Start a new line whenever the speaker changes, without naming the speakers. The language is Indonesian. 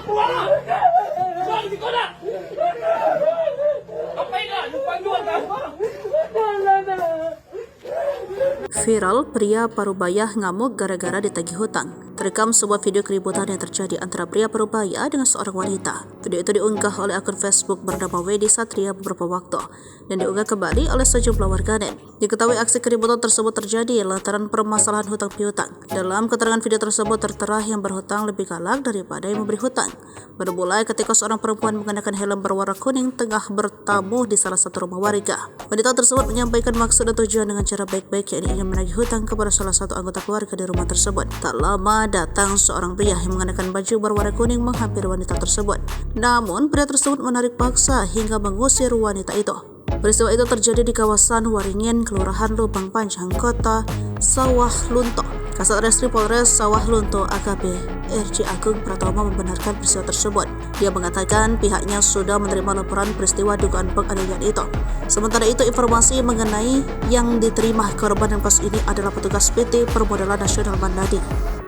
Keluar lah! Keluar di situ dah! Ngapain lah? Lupa jual kan?
Viral, pria Parubaya ngamuk gara-gara ditagih hutang. Terekam sebuah video keributan yang terjadi antara pria Parubaya dengan seorang wanita. Video itu diunggah oleh akun Facebook bernama Wedi Satria beberapa waktu dan diunggah kembali oleh sejumlah warganet. Diketahui aksi keributan tersebut terjadi lantaran permasalahan hutang piutang. Dalam keterangan video tersebut tertera yang berhutang lebih galak daripada yang memberi hutang. Bermulai ketika seorang perempuan mengenakan helm berwarna kuning tengah bertamu di salah satu rumah warga. Wanita tersebut menyampaikan maksud dan tujuan dengan cara baik-baik, yakni ingin menagih hutang kepada salah satu anggota keluarga di rumah tersebut. Tak lama datang seorang pria yang mengenakan baju berwarna kuning menghampiri wanita tersebut. Namun pria tersebut menarik paksa hingga mengusir wanita itu. Peristiwa itu terjadi di kawasan Waringin, Kelurahan Lubang Panjang, Kota Sawah Lunto. Kasat Reskrim Polres Sawah Lunto AKP RJ Agung Pratama membenarkan peristiwa tersebut. Dia mengatakan pihaknya sudah menerima laporan peristiwa dugaan penganiayaan itu. Sementara itu, informasi mengenai yang diterima korban dan kasus ini adalah petugas PT Permodalan Nasional Mandadi.